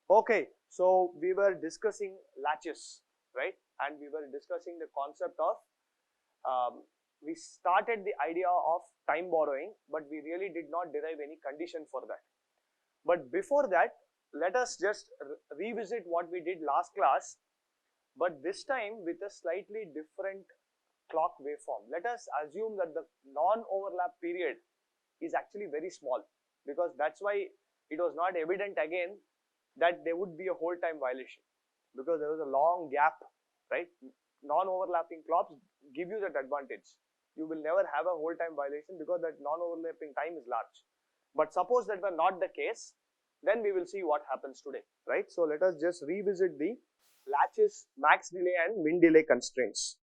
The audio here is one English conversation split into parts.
Okay, so we were discussing latches, right? And we were discussing the concept of, we started the idea of time borrowing, but we really did not derive any condition for that. But before that, let us just revisit what we did last class, but this time with a slightly different clock waveform. Let us assume that the non-overlap period is actually very small, because that's why it was not evident again that there would be a hold time violation, because there was a long gap, right? Non-overlapping clocks give you that advantage. You will never have a hold time violation because that non-overlapping time is large. But suppose that were not the case, then we will see what happens today, right? So let us just revisit the latches max delay and min delay constraints.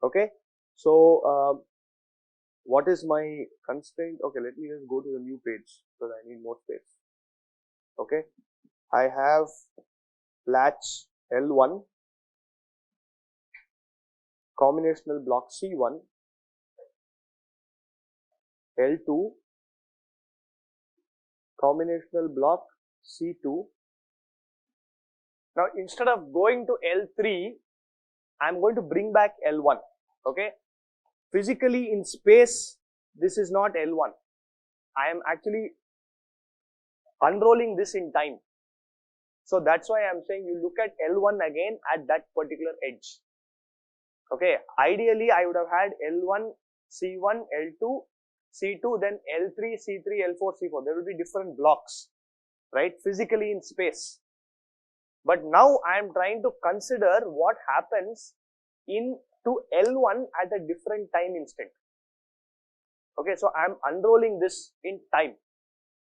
Okay, so what is my constraint? Okay, let me just go to the new page because I need more space. Okay, I have latch L1, combinational block C1, L2, combinational block C2. Now instead of going to L3, I am going to bring back L1. Okay, physically in space, this is not L1. I am actually unrolling this in time. So that's why I am saying you look at L1 again at that particular edge. Okay, ideally I would have had L1, C1, L2, C2, then L3, C3, L4, C4. There will be different blocks, right, physically in space. But now I am trying to consider what happens into L1 at a different time instant. Okay, so I am unrolling this in time,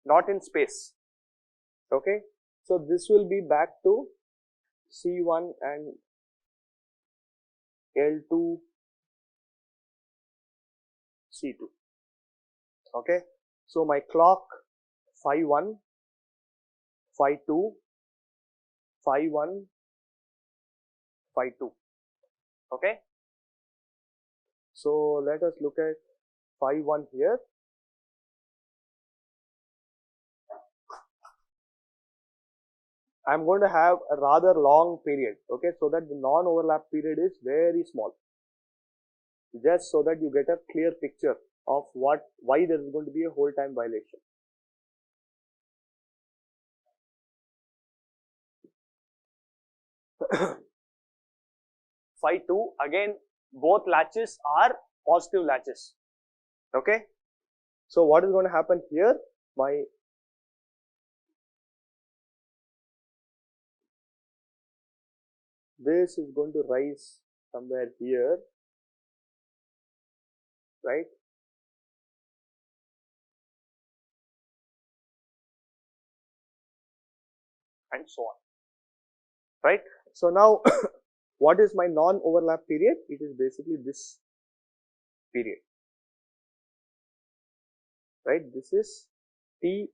not in space. Okay, so this will be back to C1 and L2, C2. Okay, so my clock phi 1, phi 2, phi 1, phi 2. Okay, so let us look at phi 1 here. I am going to have a rather long period, okay, so that the non-overlap period is very small, just so that you get a clear picture of why there is going to be a hold time violation. Phi 2, again both latches are positive latches. Okay, so what is going to happen here? This is going to rise somewhere here, right? And so on, right? So now what is my non-overlap period? It is basically this period, right? This is T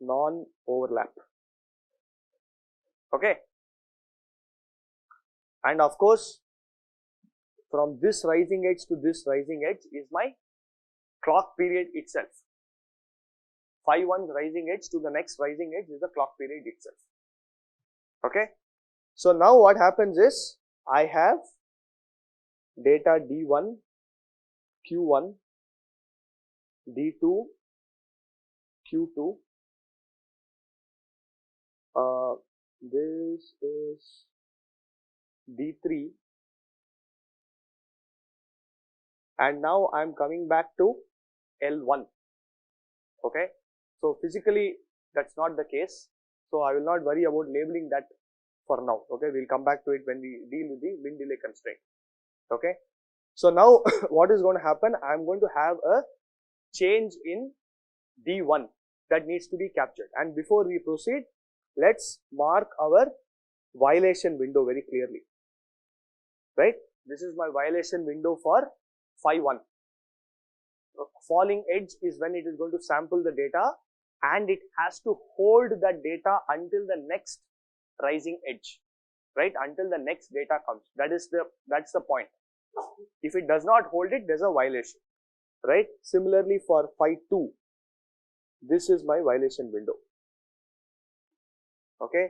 non-overlap. Okay, and of course from this rising edge to this rising edge is my clock period itself. Phi 1 rising edge to the next rising edge is the clock period itself. Okay, so now what happens is I have data D1, Q1, D2, Q2. This is D3, and now I am coming back to L1. Okay, so physically that's not the case, so I will not worry about labeling that for now. Okay, we'll come back to it when we deal with the min delay constraint. Okay, so now what is going to happen? I am going to have a change in D1 that needs to be captured, and before we proceed, let's mark our violation window very clearly, right? This is my violation window for phi 1. Falling edge is when it is going to sample the data, and it has to hold that data until the next rising edge, right? Until the next data comes. That's the point. If it does not hold it, there's a violation, right? Similarly for phi 2, this is my violation window. Okay,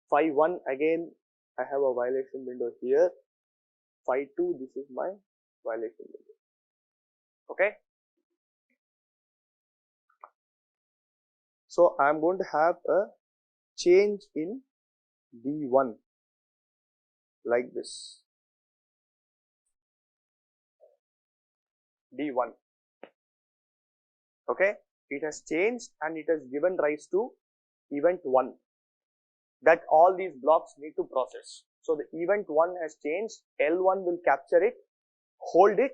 phi 1 again I have a violation window here, phi 2 this is my violation window. Okay, so I am going to have a change in D1 like this, D1. Okay, it has changed and it has given rise to event 1 that all these blocks need to process. So the event 1 has changed, L1 will capture it, hold it,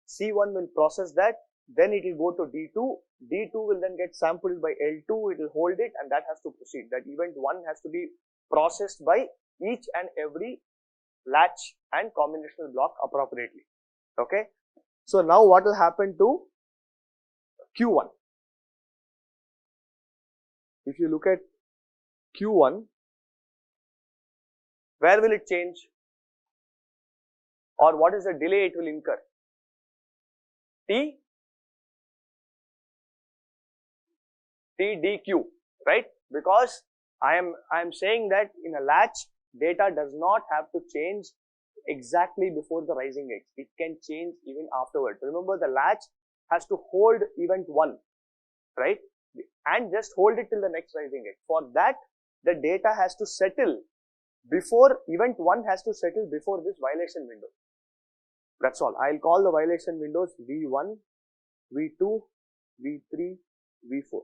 C1 will process that, then it will go to D2, D2 will then get sampled by L2, it will hold it and that has to proceed. That event 1 has to be processed by each and every latch and combinational block appropriately. Okay, so now what will happen to Q1? If you look at Q1, where will it change? Or what is the delay it will incur? TDQ, right? Because I am saying that in a latch, data does not have to change exactly before the rising edge. It can change even afterwards. Remember, the latch has to hold event 1, right? And just hold it till the next rising edge. For that, the data has to settle before event 1 has to settle before this violation window. That's all. I'll call the violation windows V1, V2, V3, V4.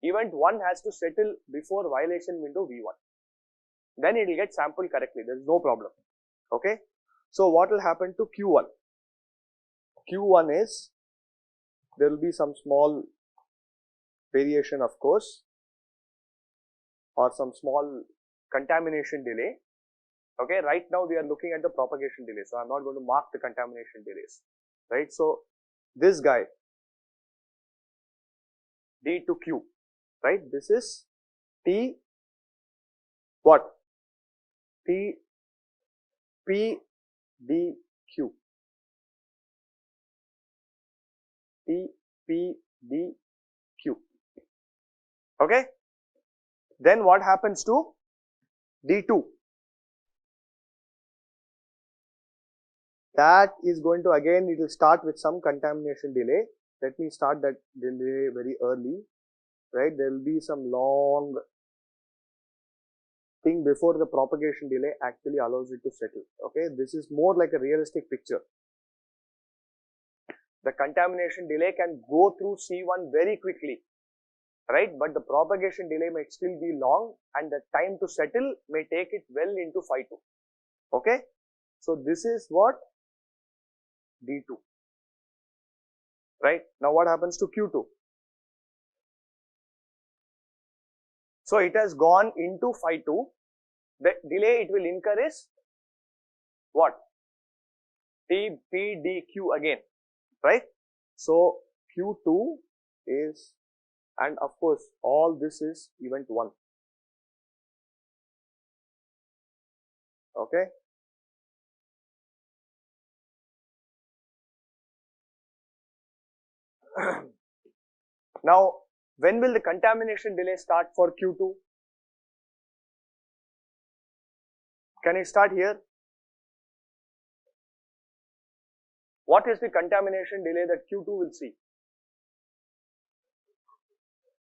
Event 1 has to settle before violation window V1. Then it will get sampled correctly. There is no problem. Okay. So what will happen to Q1? Q1 is, there will be some small variation of course, or some small contamination delay. Okay, right now we are looking at the propagation delay, so I'm not going to mark the contamination delays, right? So this guy, D to Q, right? This is T, what? T, P, D, Q. T, P, D, Q. Okay? Then what happens to D2? That is going to, again, it will start with some contamination delay. Let me start that delay very early, right? There will be some long thing before the propagation delay actually allows it to settle. Okay, this is more like a realistic picture. The contamination delay can go through C1 very quickly, right? But the propagation delay might still be long and the time to settle may take it well into phi 2. Okay, so this is what? D2. Right, now what happens to Q2? So it has gone into phi 2. The delay it will incur is what? T, P, D, Q again, right? So Q2 is, and of course all this is event 1. Okay. Now, when will the contamination delay start for Q2? Can it start here? What is the contamination delay that Q2 will see?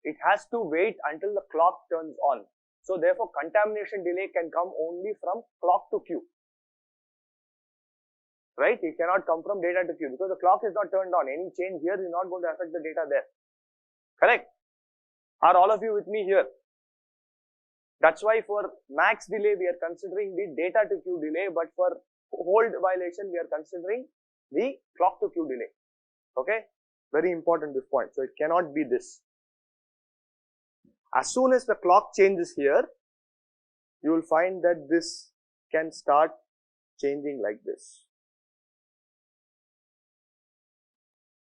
It has to wait until the clock turns on. So therefore, contamination delay can come only from clock to Q. Right? It cannot come from data to Q because the clock is not turned on. Any change here is not going to affect the data there. Correct? Are all of you with me here? That's why for max delay we are considering the data to Q delay, but for hold violation we are considering the clock to Q delay. Okay? Very important this point. So it cannot be this. As soon as the clock changes here, you will find that this can start changing like this.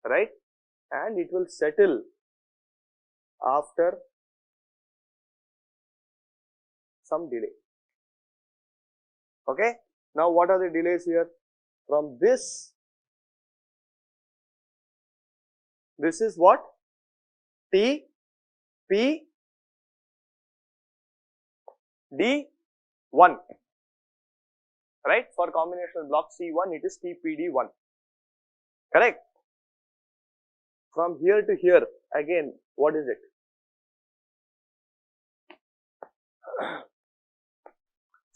Right? And it will settle after some delay. Okay? Now what are the delays here? From this is what? T, P, D1, right? For combinational block C1, it is TPD1, correct? From here to here, again, what is it?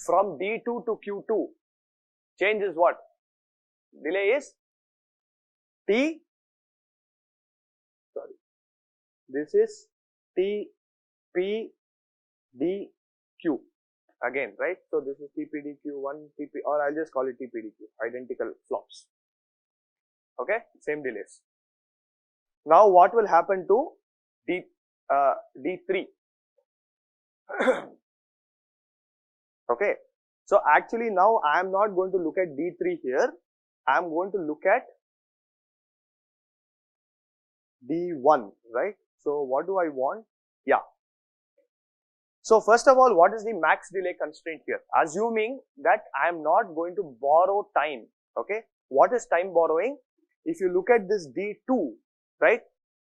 From D2 to Q2, change is what? Delay is T, sorry, this is TPDQ again, right? So this is TPDQ1, or I'll just call it TPDQ, identical flops. Okay, same delays. Now what will happen to D3? Okay, so actually now I am not going to look at D3 here, I am going to look at D1, right? So what do I want? Yeah. So first of all, what is the max delay constraint here? Assuming that I am not going to borrow time, okay? What is time borrowing? If you look at this D2, right?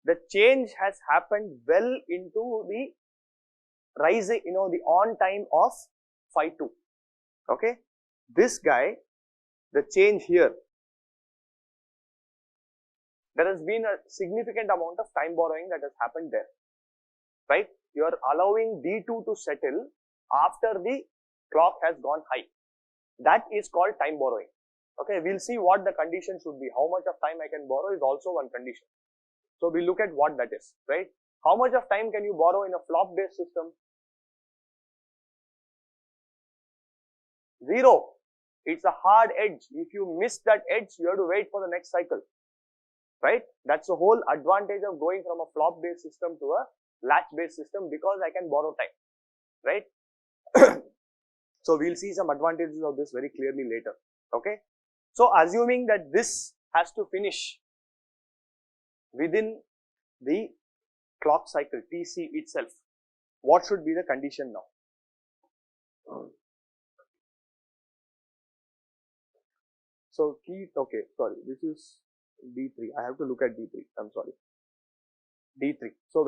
The change has happened well into the rising, the on time of phi 2, okay? This guy, the change here, there has been a significant amount of time borrowing that has happened there, right? You are allowing D2 to settle after the clock has gone high. That is called time borrowing. Okay, we'll see what the condition should be. How much of time I can borrow is also one condition. So we'll look at what that is, right? How much of time can you borrow in a flop based system? 0. It's a hard edge. If you miss that edge, you have to wait for the next cycle, right? That's the whole advantage of going from a flop based system to a latch based system, because I can borrow time, right? So we'll see some advantages of this very clearly later, okay? So assuming that this has to finish within the clock cycle TC itself, what should be the condition now? So okay, sorry, this is D3. I have to look at D3. I'm sorry. D3. So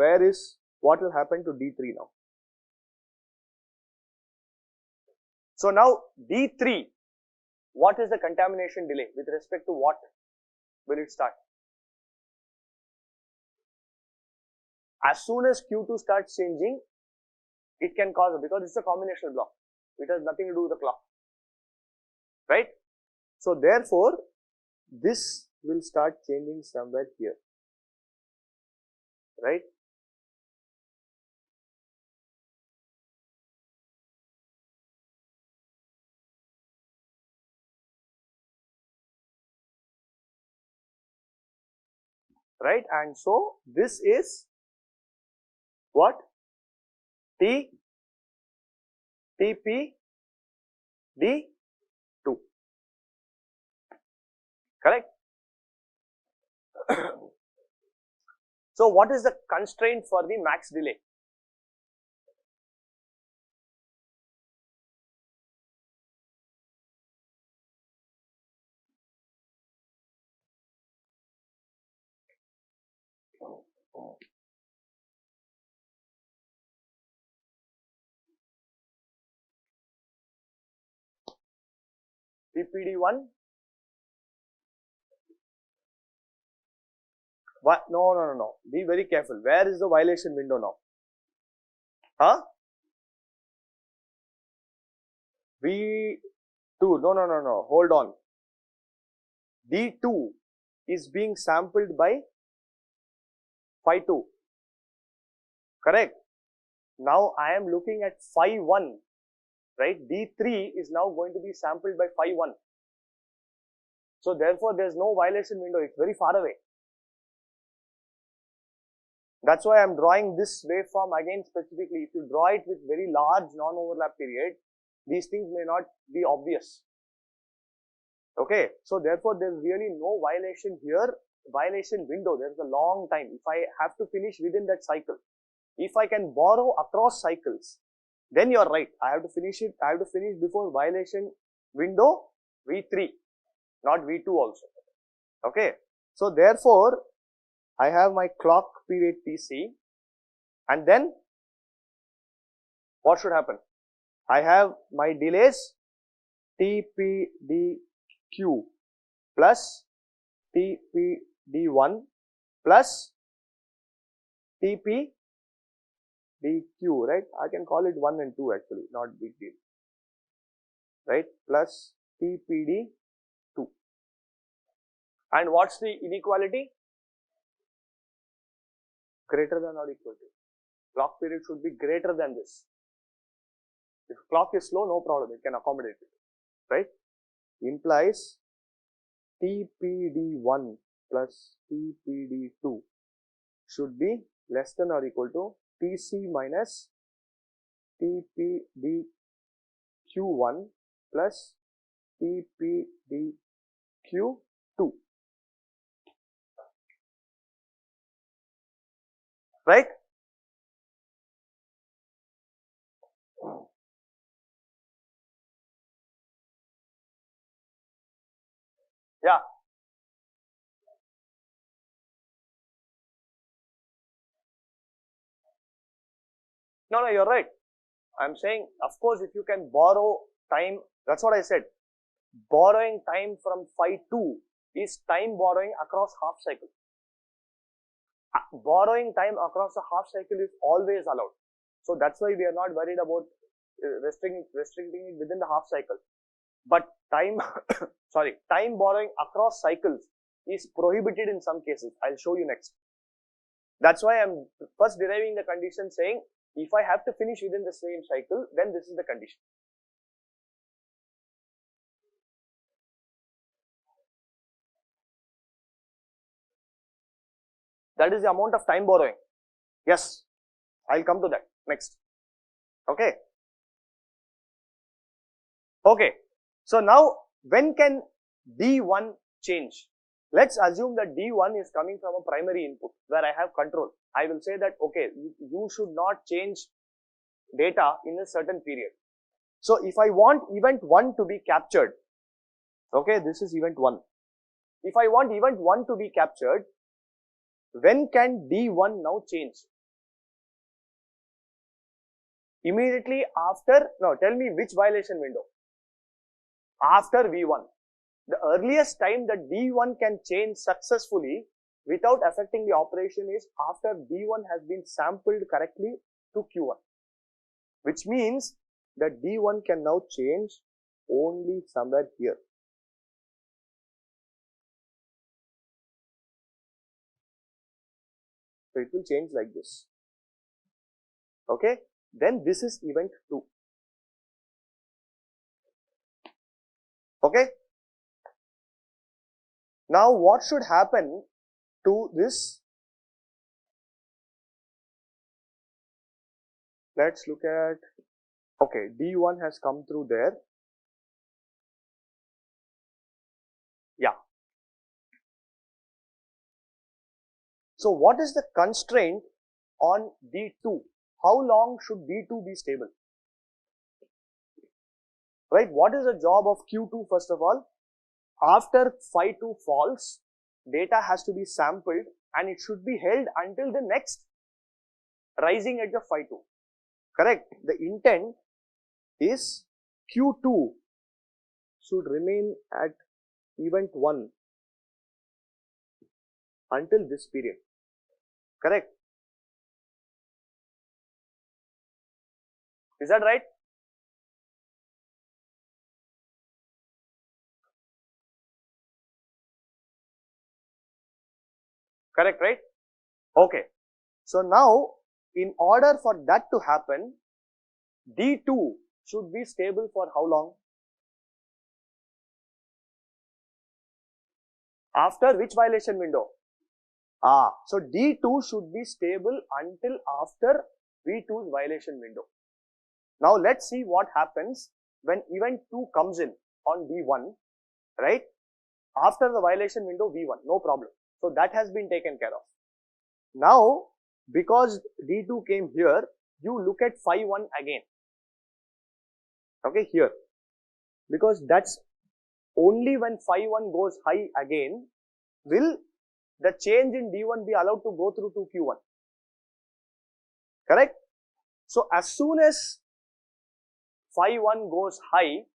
what will happen to D3 now? So now D3, what is the contamination delay with respect to what will it start? As soon as Q2 starts changing, it can cause, because it's a combinational block. It has nothing to do with the clock, right? So therefore, this will start changing somewhere here, right? Right, and so this is what? TPD2, correct? So what is the constraint for the max delay? TPD1? What? No. Be very careful. Where is the violation window now? Huh? V2. No. Hold on. D2 is being sampled by phi 2. Correct? Now I am looking at phi 1. Right? D3 is now going to be sampled by phi 1. So therefore, there is no violation window. It's very far away. That's why I am drawing this waveform again specifically. If you draw it with very large non-overlap period, these things may not be obvious. Okay, so therefore there is really no violation here, violation window. There is a long time. If I have to finish within that cycle, if I can borrow across cycles, then you are right. I have to finish it. I have to finish before violation window V3, not V2 also. Okay, so therefore I have my clock period TC, and then what should happen? I have my delays TPDQ plus TPD1 plus TPDQ, right? I can call it 1 and 2 actually, not big deal, right? Plus TPD2. And what's the inequality? Greater than or equal to. Clock period should be greater than this. If clock is slow, no problem, it can accommodate it, right? Implies TPD1 plus TPD2 should be less than or equal to TC minus TPDQ1 plus TPDQ2, right? Yeah. No, you're right. I'm saying, of course, if you can borrow time, that's what I said. Borrowing time from phi 2 is time borrowing across half cycle. Borrowing time across a half cycle is always allowed. So that's why we are not worried about restricting it within the half cycle. But time, time borrowing across cycles is prohibited in some cases. I'll show you next. That's why I'm first deriving the condition saying, if I have to finish within the same cycle, then this is the condition. That is the amount of time borrowing. Yes, I'll come to that next. Okay. Okay. So now, when can D1 change? Let's assume that D1 is coming from a primary input where I have control. I will say that, okay, you should not change data in a certain period. So if I want event 1 to be captured, okay, this is event 1. If I want event 1 to be captured, when can D1 now change? Immediately after, now tell me which violation window? After V1. The earliest time that D1 can change successfully without affecting the operation is after D1 has been sampled correctly to Q1. Which means that D1 can now change only somewhere here. So it will change like this. Okay. Then this is event 2. Okay. Now what should happen to this? Let's look at, okay, D1 has come through there. Yeah. So what is the constraint on D2? How long should D2 be stable? Right? What is the job of Q2 first of all? After phi 2 falls, data has to be sampled and it should be held until the next rising edge of phi 2. Correct? The intent is Q2 should remain at event 1 until this period. Correct? Is that right? Correct, right? Okay. So now, in order for that to happen, D2 should be stable for how long? After which violation window? So D2 should be stable until after V2's violation window. Now let's see what happens when event 2 comes in on V1, right? After the violation window V1, no problem. So that has been taken care of. Now, because D2 came here, you look at phi 1 again. Okay, here. Because that's only when phi 1 goes high again, will the change in D1 be allowed to go through to Q1. Correct? So as soon as phi 1 goes high,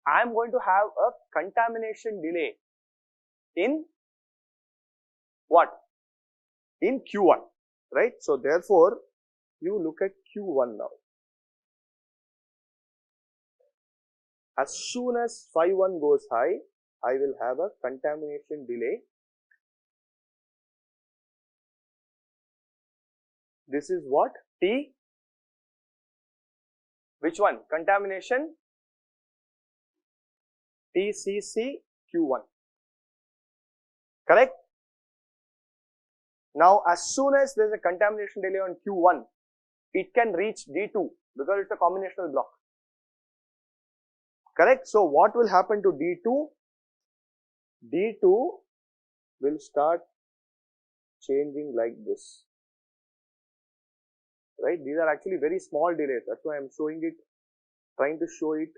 I am going to have a contamination delay in what? In Q1, right? So therefore, you look at Q1 now. As soon as phi 1 goes high, I will have a contamination delay. This is what? T. Which one? Contamination TCC-Q1. Correct? Now, as soon as there is a contamination delay on Q1, it can reach D2 because it's a combinational block. Correct? So, what will happen to D2? D2 will start changing like this. Right? These are actually very small delays. That's why I'm showing it, trying to show it.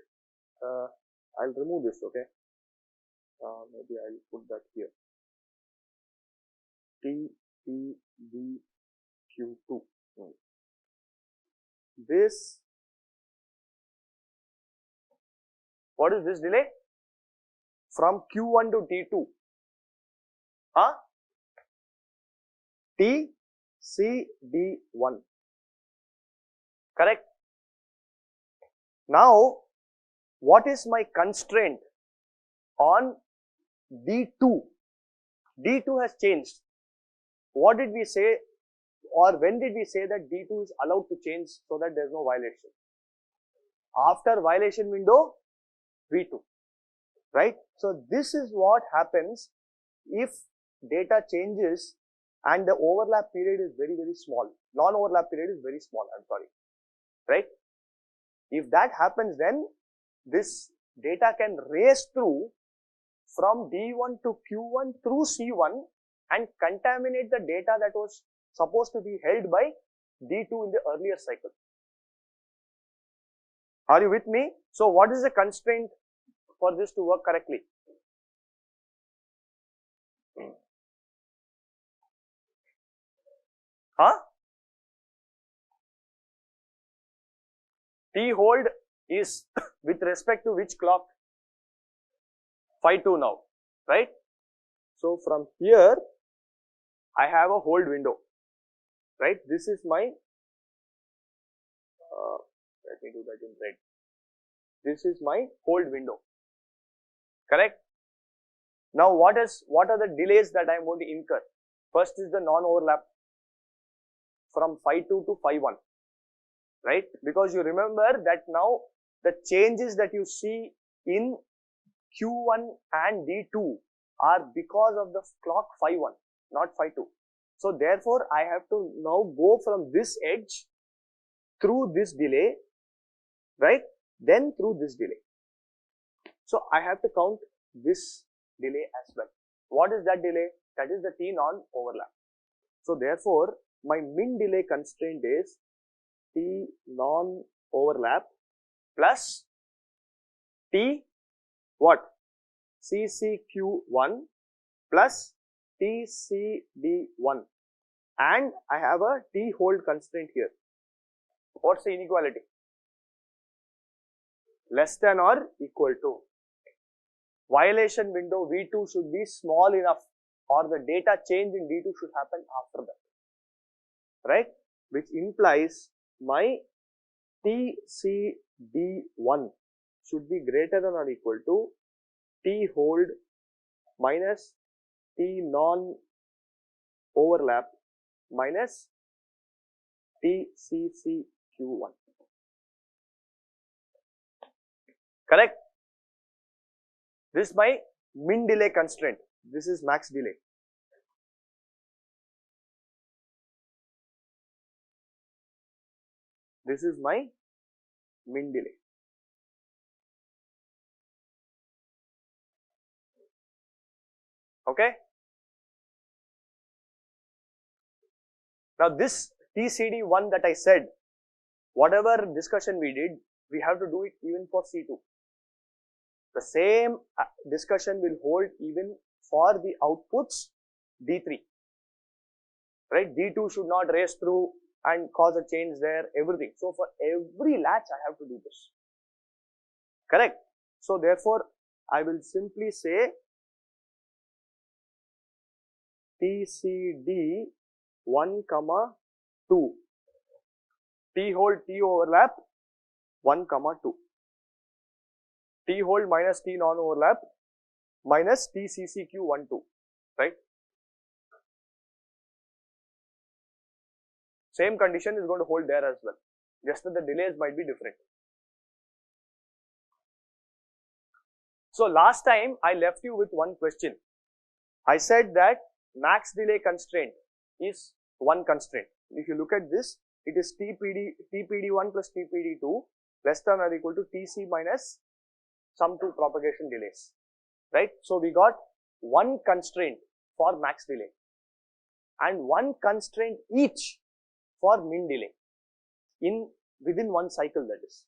I'll remove this, okay? Maybe I'll put that here. T, P, D, Q2. This, what is this delay? From Q1 to T2. Huh? T, C, D, 1. Correct? Now, what is my constraint on D2? D2 has changed. What did we say, or when did we say that D2 is allowed to change so that there is no violation? After violation window, V2, right? So this is what happens if data changes and the overlap period is very, very small. Non-overlap period is very small, I'm sorry, right? If that happens, then this data can race through from D1 to Q1 through C1 and contaminate the data that was supposed to be held by D2 in the earlier cycle. Are you with me? So what is the constraint for this to work correctly? Huh? T hold is with respect to which clock? Phi 2 now, right? So from here, I have a hold window, right? This is my, let me do that in red. This is my hold window, correct? Now what are the delays that I am going to incur? First is the non-overlap from phi 2 to phi 1, right? Because you remember that now the changes that you see in Q1 and D2 are because of the clock phi 1, not phi 2. So therefore, I have to now go from this edge through this delay, right? Then through this delay. So I have to count this delay as well. What is that delay? That is the T non-overlap. So therefore, my min delay constraint is T non-overlap plus T what? CCQ1 plus TCD1, and I have a T hold constraint here. What's the inequality? Less than or equal to. Violation window V2 should be small enough, or the data change in D2 should happen after that, right? Which implies my TCD1 should be greater than or equal to T hold minus T non-overlap minus TCCQ1. Correct? This is my min delay constraint. This is max delay. This is my min delay. Okay? Now this TCD1 that I said, whatever discussion we did, we have to do it even for C2. The same discussion will hold even for the outputs D3, right? D2 should not race through and cause a change there, everything. So for every latch, I have to do this. correct? So therefore, I will simply say TCD 1, 2, T hold T overlap 1, 2, T hold minus T non overlap minus TCCQ 1, 2, right? Same condition is going to hold there as well, just that the delays might be different. So last time I left you with one question. I said that max delay constraint is one constraint. If you look at this, it is TPD1 plus TPD2 less than or equal to TC minus some two propagation delays, right? So we got one constraint for max delay and one constraint each for min delay within one cycle, that is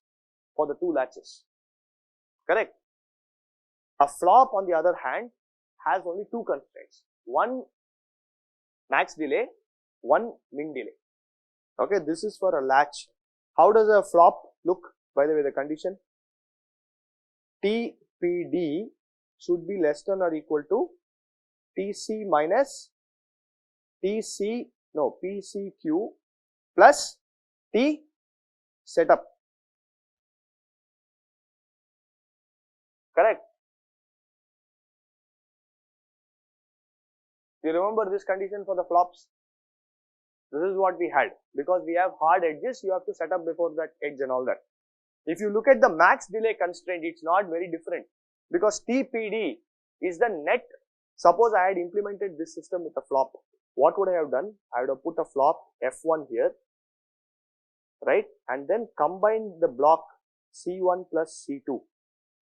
for the two latches, correct? A flop on the other hand has only two constraints, one max delay, one min delay. Okay, this is for a latch. How does a flop look? By the way, the condition TPD should be less than or equal to TC minus PCQ plus T setup, correct? You remember this condition for the flops? This is what we had. Because we have hard edges, you have to set up before that edge and all that. If you look at the max delay constraint, it's not very different because TPD is the net. Suppose I had implemented this system with a flop. What would I have done? I would have put a flop F1 here, right? And then combine the block C1 plus C2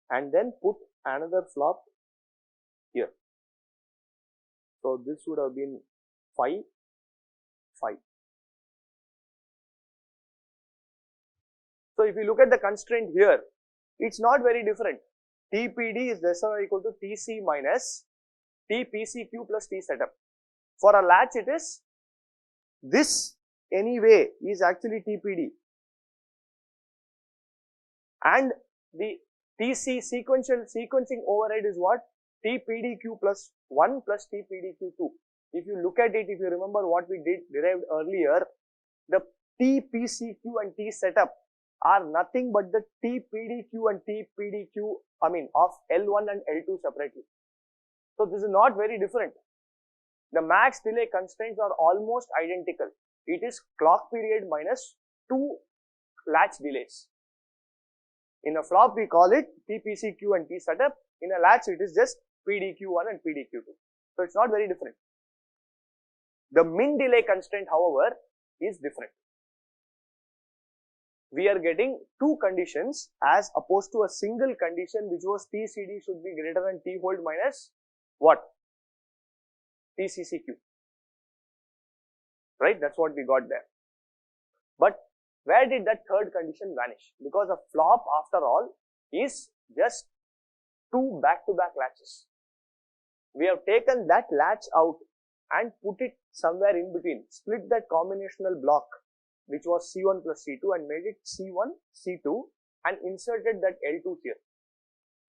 and then put another flop here. So this would have been 5, 5. So if you look at the constraint here, it's not very different. TPD is less than or equal to TC minus TPCQ plus T setup. For a latch, it is this anyway is actually TPD, and the TC sequencing override is what? TPDQ plus 1 plus TPDQ2. If you look at it, if you remember what we derived earlier, the TPCQ and T setup are nothing but the TPDQ and TPDQ, of L1 and L2 separately. So this is not very different. The max delay constraints are almost identical. It is clock period minus 2 latch delays. In a flop, we call it TPCQ and T setup. In a latch, it is just PDQ1 and PDQ2. So it's not very different. The min delay constraint, however, is different. We are getting two conditions as opposed to a single condition which was TCD should be greater than T hold minus what? TCCQ. Right? That's what we got there. But where did that third condition vanish? Because a flop, after all, is just two back-to-back latches. We have taken that latch out and put it somewhere in between, split that combinational block which was C1 plus C2 and made it C1, C2 and inserted that L2 here.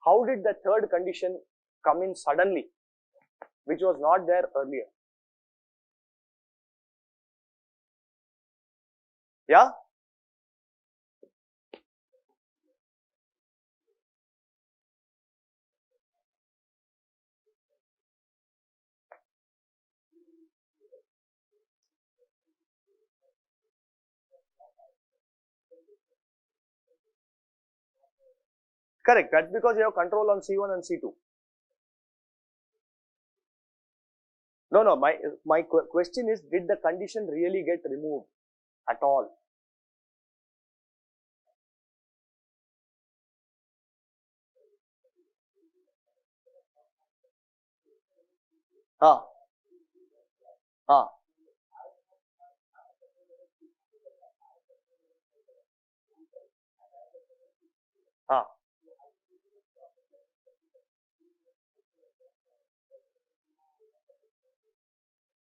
How did the third condition come in suddenly, which was not there earlier? Yeah? Correct. That's because you have control on C1 and C2. No, my question is, did the condition really get removed at all?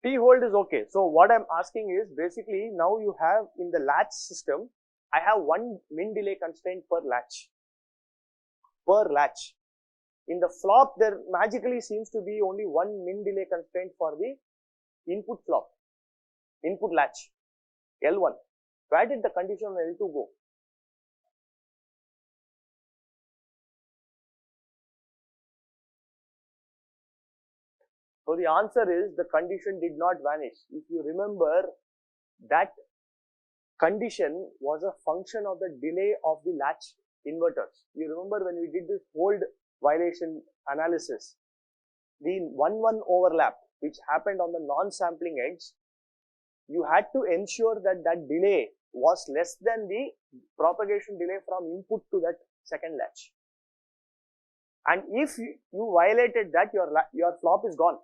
T hold is okay. So what I'm asking is, basically now you have in the latch system, I have one min delay constraint per latch. per latch. In the flop, there magically seems to be only one min delay constraint for the input flop, input latch, L1. Where did the condition on L2 go? So the answer is the condition did not vanish. If you remember, that condition was a function of the delay of the latch inverters. You remember when we did this hold violation analysis, the 1-1 overlap which happened on the non-sampling edge, you had to ensure that that delay was less than the propagation delay from input to that second latch. And if you violated that, your flop is gone.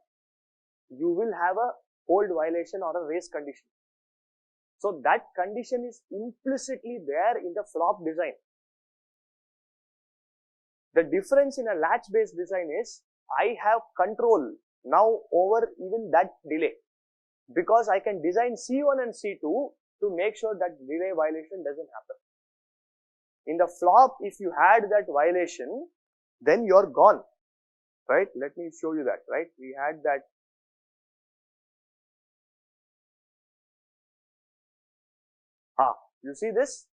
You will have a hold violation or a race condition. So that condition is implicitly there in the flop design. The difference in a latch based design is I have control now over even that delay, because I can design C1 and C2 to make sure that delay violation doesn't happen. In the flop, if you had that violation, then you're gone, right? Let me show you that, right? We had that. You see this?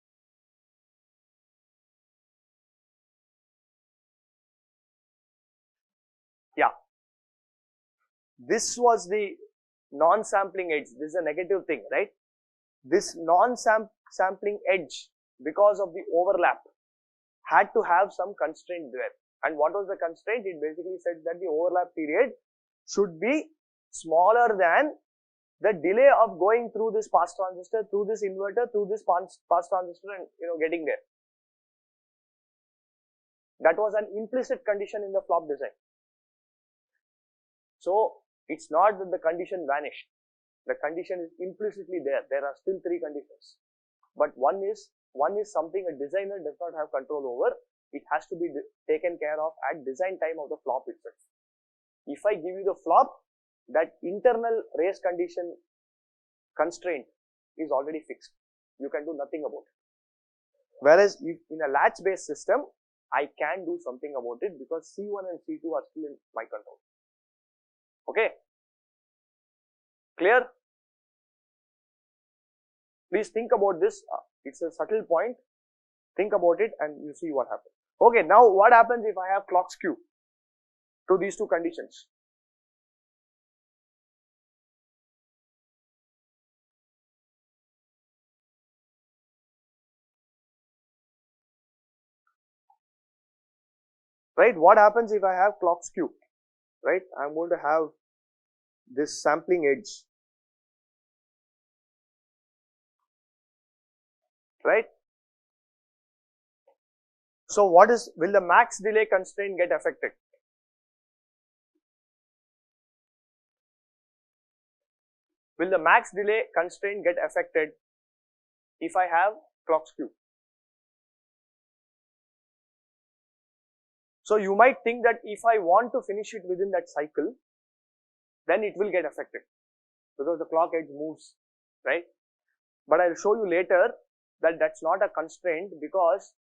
Yeah. This was the non-sampling edge. This is a negative thing, right? This non-sampling edge, because of the overlap, had to have some constraint there. And what was the constraint? It basically said that the overlap period should be smaller than the delay of going through this pass transistor, through this inverter, through this pass transistor, and getting there. That was an implicit condition in the flop design. So it's not that the condition vanished. The condition is implicitly there. There are still three conditions, but one is something a designer does not have control over. It has to be taken care of at design time of the flop itself. If I give you the flop, that internal race condition constraint is already fixed. You can do nothing about it. Whereas if in a latch based system, I can do something about it because C1 and C2 are still in my control. Okay? Clear? Please think about this. It's a subtle point. Think about it and you see what happens. Okay, now what happens if I have clock skew to these two conditions? Right? What happens if I have clock skew? Right? I'm going to have this sampling edge. Right? So will the max delay constraint get affected? Will the max delay constraint get affected if I have clock skew? So you might think that if I want to finish it within that cycle, then it will get affected because the clock edge moves, right? But I'll show you later that that's not a constraint, because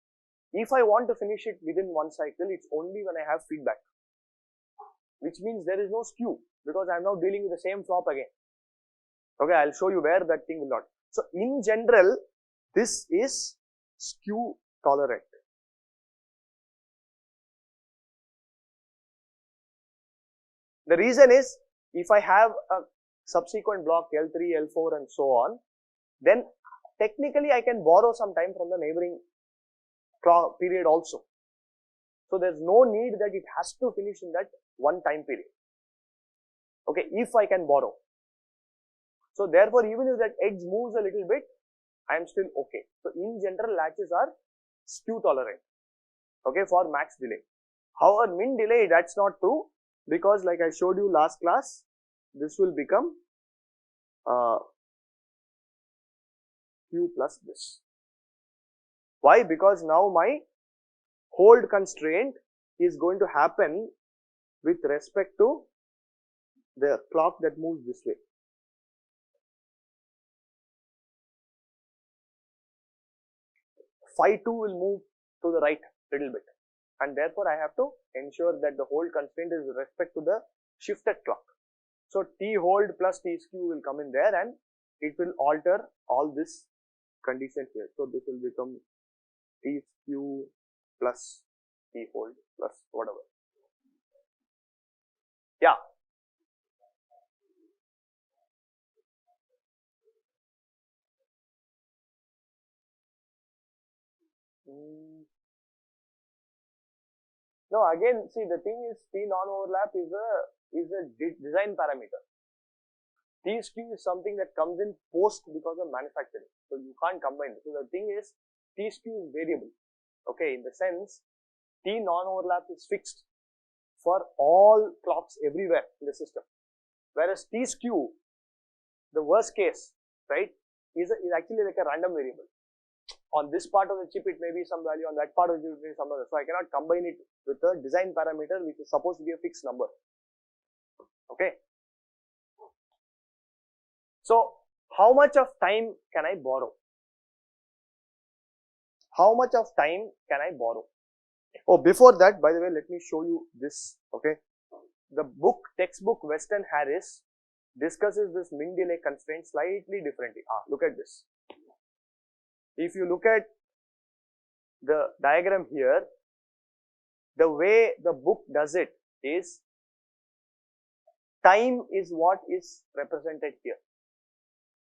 if I want to finish it within one cycle, it's only when I have feedback, which means there is no skew because I'm now dealing with the same flop again. Okay, I'll show you where that thing will not. So in general, this is skew tolerant. The reason is, if I have a subsequent block L3, L4 and so on, then technically I can borrow some time from the neighboring clock period also. So there's no need that it has to finish in that one time period. Okay, if I can borrow. So therefore, even if that edge moves a little bit, I am still okay. So in general, latches are skew tolerant, okay, for max delay. However, min delay, that's not true, because like I showed you last class, this will become Q plus this. Why? Because now my hold constraint is going to happen with respect to the clock that moves this way. Phi 2 will move to the right little bit, and therefore I have to ensure that the hold constraint is with respect to the shifted clock. So T hold plus T skew will come in there and it will alter all this condition here. So this will become T skew plus T hold plus whatever. Yeah. No, again, see the thing is T non-overlap is a design parameter. T skew is something that comes in post because of manufacturing. So you can't combine it. So the thing is T skew is variable. Okay, in the sense T non-overlap is fixed for all clocks everywhere in the system. Whereas T skew, the worst case, right, is actually like a random variable. On this part of the chip, it may be some value. On that part of the chip, it may be some other. So I cannot combine it with a design parameter which is supposed to be a fixed number. Okay. So how much of time can I borrow? How much of time can I borrow? Oh, before that, by the way, let me show you this. Okay. The textbook Weston Harris discusses this Ming delay constraint slightly differently. Look at this. If you look at the diagram here, the way the book does it is time is what is represented here.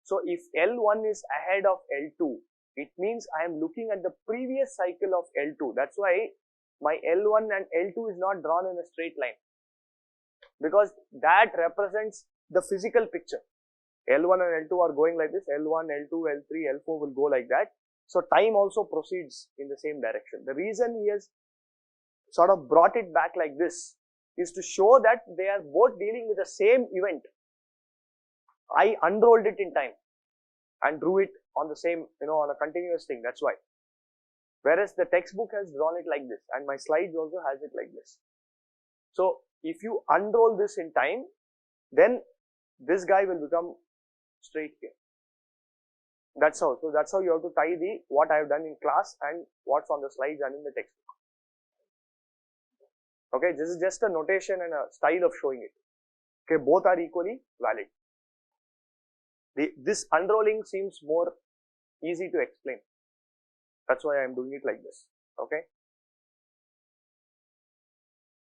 So if L1 is ahead of L2, it means I am looking at the previous cycle of L2. That's why my L1 and L2 is not drawn in a straight line, because that represents the physical picture. L1 and L2 are going like this. L1, L2, L3, L4 will go like that. So time also proceeds in the same direction. The reason he has sort of brought it back like this is to show that they are both dealing with the same event. I unrolled it in time and drew it on the same, on a continuous thing. That's why. Whereas the textbook has drawn it like this, and my slides also has it like this. So if you unroll this in time, then this guy will become straight here. That's how. So that's how you have to tie the what I have done in class and what's on the slides and in the textbook. Okay, this is just a notation and a style of showing it. Okay, both are equally valid. This unrolling seems more easy to explain. That's why I am doing it like this. Okay.